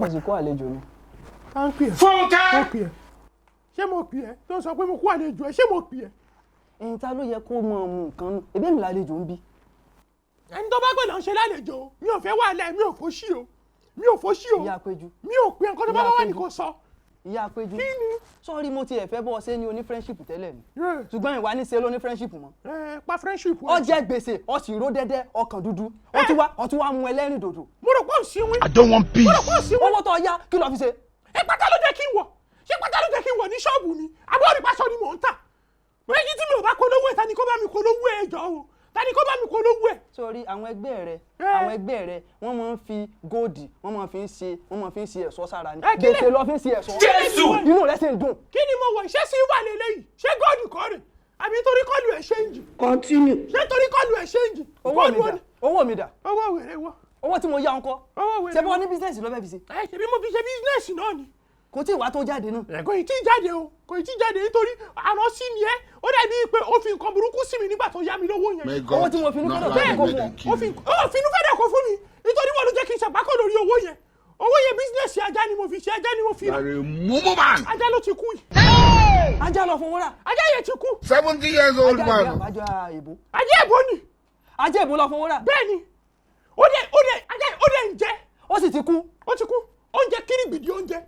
àsìkò àlejò ni. à ń pè ẹ́. Fúnkẹ́. Ṣé mo pè ẹ́ tó sọ pé mo kú àlejò ẹ ṣé mo pè ẹ́. ẹ̀yin ta ló yẹ kó mọ ọmọ nǹkan nù ẹbí mi lálejò ń bí. ẹni tó bá gbọ́dọ̀ ń ṣe lálejò mi ò fẹ́ wà lẹ́ mi ò fòṣì o mi ò fòṣì o ìyá Péjú mi ò pè nǹkan tó bá wà ní kò sọ. ìyá Péjú kí ni. sọ́ọ́rí mo ti ẹ̀fẹ́ bọ́ ọ ṣe ní oní friendship tẹ́lẹ̀ ni ṣùgbọ́n ìwà ní ṣe ló ní friendship mọ́. Pa friendship. ọ jẹ́ gbèsè ọ sì ró dẹ́dẹ́ ọkàn dúdú ọ tún wá mú ẹlẹ́rìn dòdò. mo rò pé ò sí wí. I don't want peace. mo rò pé ò sí wí. owó tó yá kí ló fi ṣe. ẹ pátá ló jẹ́ kí n wọ̀ ṣé pátá ló jẹ́ kí n wọ̀ ní ṣọ́ọ̀bù mi àbí orí pásọ ni mò ń tà. méjì tí mi ò bá polówó ẹ̀ ta ni kó bá mi polówó ẹ̀ jọ o ta ni kó bá mi polówó ẹ̀. sórí àwọn ẹgbẹ́ rẹ wọ́n máa ń fi góòdì wọ́n máa fi ń ṣe ẹ̀ṣọ́ sára ni gbèsè lọ fi ń ṣe ẹ̀ṣọ́. Jésù. inú rẹ sì ń dùn. kí ni mo wọ̀ ṣé sí wà lélẹ́yìí ṣé góòdì kọ́ rẹ̀ àbí torí kọ́lù ẹ̀ ṣéǹjì. Continue. ṣé torí kọ́lù ẹ̀ ṣéǹjì. owó mi dà. owó wèrè wọ. owó tí mo yá ńkọ́. owó wèrè wọ. ṣé bọ́ ní bísíǹsì ló fẹ́ fi ṣe. ẹ ṣèbí mo fi ṣe bísíǹsì náà ni. kò tí ì wá tó jáde náà. kò ì tí jáde o kò ì tí jáde nítorí àná sí ni ẹ ó dàbí pé ó fi nǹkan burúkú sí mi nígbà tó yá mi lówó yẹn. owó tí mo fi inú fẹ́dọ̀ tó kó fún ọ. ó fi inú fẹ́dọ̀ kó fún mi nítorí wọn ló jẹ́ kí n ṣàgbákò lórí owó yẹn bísíǹsì ajá ni mo fi ṣe ajá ni mo fi rà. ajá ló ti kú yìí. ajá lọ fowó rà. ajá yẹn ti kú. 70 years old man. ajá èbó. ajá èbó ni. ajá èbó lọ fowó rà. bẹ́ẹ̀ni ó dẹ̀ ń jẹ. ó sì ti kú. ó ti kú oúnjẹ kirigbìdì oúnjẹ.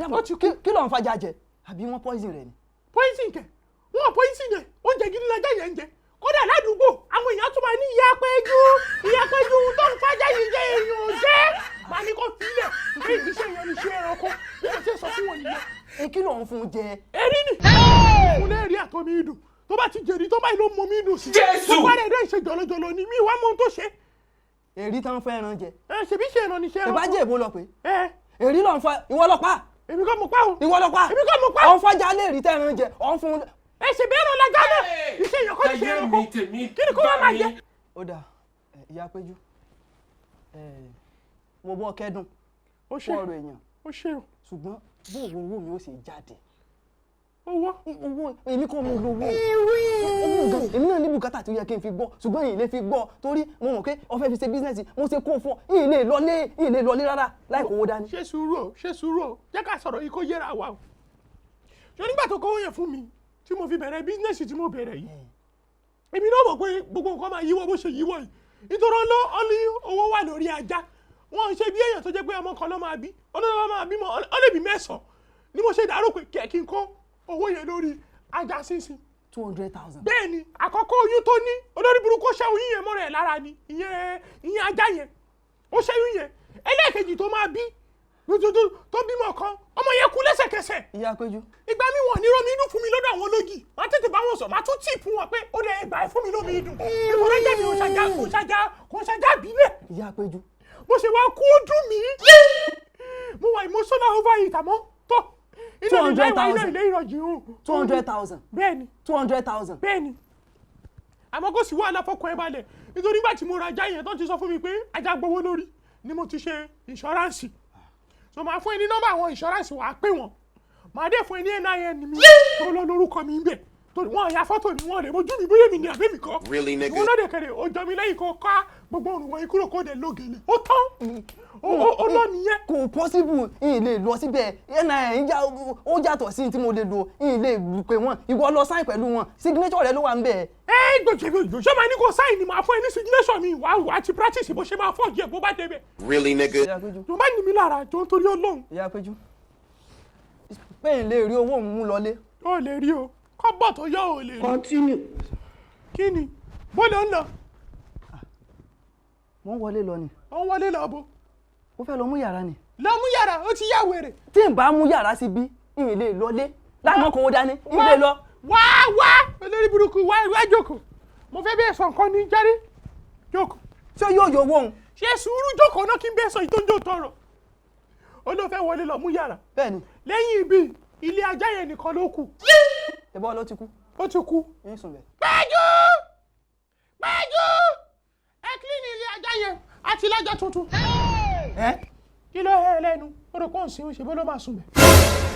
dàbọ̀ kí ló ń fajá jẹ àbí wọ́n poison rẹ̀ ni. poison kẹ wọn poison yẹn oúnjẹ gidi lajá yẹn ń jẹ kódà ládùúgbò àwọn èèyàn tún máa ní ìyá Péjú tó ń fajá yìí jẹ èèyàn ò jẹ máa ní kó filẹ̀ pé ìgbésẹ̀ yẹn ní ṣe ẹranko bí wọ́n ṣe sọ fún wọn nìyẹn. kí ló ń fún jẹ. erí ni fún lẹ́ẹ̀rí àtọ́mi ìdùn tó bá ti jẹ̀rí tó báyìí ló mọ mi ìdùn sí. Jésù. tó bá rẹ̀ dẹ́ ìṣe jọlọjọlọ ni mi wá mọ ohun tó ṣe. èrí tán fẹ́ ẹran jẹ. ṣèbí ṣe ẹran ni ṣe ẹranko. ìbájẹ́ èbó lọ pé. èrí ló ń fa ìwọ lọ pa. èmi kọ́ mo pa o. ìwọ lọ pa. èmi kọ́ mo pa. ọ̀n fàjà lè rí tẹ́ran jẹ ọ̀n fún. ẹ ṣe bẹ́ẹ̀ náà lájà náà iṣẹ́ èèyàn kọ́ iṣẹ́ ẹranko kí ni kó wá máa jẹ. ó dà ìyá Péjú mo bọ́ kẹ́dùn fún ọ̀rọ̀ èèyàn ṣùgbọ́n bó owó mi ó sì jáde. owó èmi kọ́ mo lówó owó gan èmi náà ní bùkátà tó yẹ kí n fi gbọ́ ṣùgbọ́n èyí lè fi gbọ́ torí mo mọ̀ pé o fẹ́ fi ṣe bísínẹ́sì mo ṣe kó fún ọ èyí lè lọlé rárá láì kówó dání. ṣe sùúrù o jẹ́ ká sọ̀rọ̀ yìí kó yẹra wa o ṣé nígbà tó kówó yẹn fún mi tí mo fi bẹ̀rẹ̀ bísínẹ́sì tí mo bẹ̀rẹ̀ yìí èmi náà mọ̀ pé gbogbo nǹkan máa yíwọ́ bó ṣe yíwọ́ yìí nítorí ọlí owó wà lórí ajá wọn ṣe bí èèyàn tó jẹ́ pé ọmọ kan ló máa bí ọlọ́dọ̀ máa bímọ ọ lè bí mẹ́sàn-án ni mo ṣe dàrú pé kí n kó owó yẹn lórí ajá sínsìn. 200,000. bẹ́ẹ̀ni àkọ́kọ́ oyún tó ní olórí burúkú ṣe oyún yẹn mọ́ra ẹ̀ lára ni ìyẹn ajá yẹn ó ṣẹ́yún yẹn ẹlẹ́ẹ̀kejì tó máa bí tó bímọ kan ọmọ yẹn kú lẹ́sẹ̀kẹsẹ̀. ìyá Péjú. ìgbà mi wọn ní romi inú fún mi lọ́dọ̀ àwọn ológi máa tètè bá wọn sọ máa tún tíìpù wọn pé ó lè gbà ẹ fún mi lómi ìdùn ìfọ̀rọ̀ jẹ́ mi kò ṣàjà bílẹ̀. ìyá Péjú. mo ṣe wá kú ó dùn mí mo wà emotional over it àmọ́ tó inú mi láì wá iná ilé ìrọ̀jì o. 200,000. bẹ́ẹ̀ni 200,000. bẹ́ẹ̀ni àmọ́ kò sí wàhálà fọkàn ẹ balẹ̀ nítorí nígbà tí mo ra ajá yẹn tó ti sọ fún mi pé ajá gbowó lórí ni mo ti ṣe ìṣọ́ránsì so máa fún ẹ ní nọ́mbà àwọn ìṣọ́ránsì wàá pè wọ́n máa dé fún ẹ ní NIN mi tó lọ lórúkọ mi ń bẹ̀ torí wọn ya fọ́tò mi wọn lè mojú mi bóyá mi ní àbẹ́ mi kọ́ wọn náà dẹ̀ kẹ̀rẹ̀ ó jọ mi lẹ́yìn kó ká gbogbo òrùn wọ̀nyí kúrò kó dẹ̀ lógele ó tán ó lọ nìyẹn. kò possible ìyìn lè lọ síbẹ̀ NIN ó yàtọ̀ sí tí mo lè lò ìyìn lè pè wọ́n ìwọ lọ sáìn pẹ̀lú wọn signature rẹ ló wà ń bẹ̀. gbèjò ṣé máa ní kó sáìn ni màá fún ẹ ní signature mi wà á ti practice bó ṣe máa fọ́ jẹ bó bá débẹ̀. Really nigga. tó bá ní mi lára jọ nítorí Ọlọ́run. ìyá Péjú pé n lè rí owó mú lọlé. ó lè rí o kọ́bọ̀ tó yọ ò lè rí. Continue. kí ni bó ló ń lọ. mo ń wọlé lọ ni. ó ń wọlé lọ bó. ó fẹ́ lọ mú yàrá ni. lọ mú yàrá ó ti yá wèrè. tí n bá mú yàrá sí bí n lè lọlé láìmọ́ kò dání n lè lọ. wá olórí burúkú wá jókòó mo fẹ́ bẹ́ẹ̀ sọ nǹkan ní jáde jókòó. ṣé yóò yọ owó òun. ṣe sùúrù jókòó náà kí n bẹ́ẹ̀ sọ ìtọ́jú tọrọ. ó ló fẹ́ wọlé lọ mú yàrá. bẹ́ẹ̀ni. lẹ́yìn ibi ilé ajá yẹn nìkan ló kù. ẹ̀bọ́n ló ti kú. ó ti kú. ń sùn bẹ́ẹ̀. Péjú ẹ kílínì ilé ajá yẹn àti lájà tuntun. kí ló hẹ́ lẹ́nu ó rò pọ́ǹsì ó ṣe bó ló máa sùn bẹ́ẹ̀.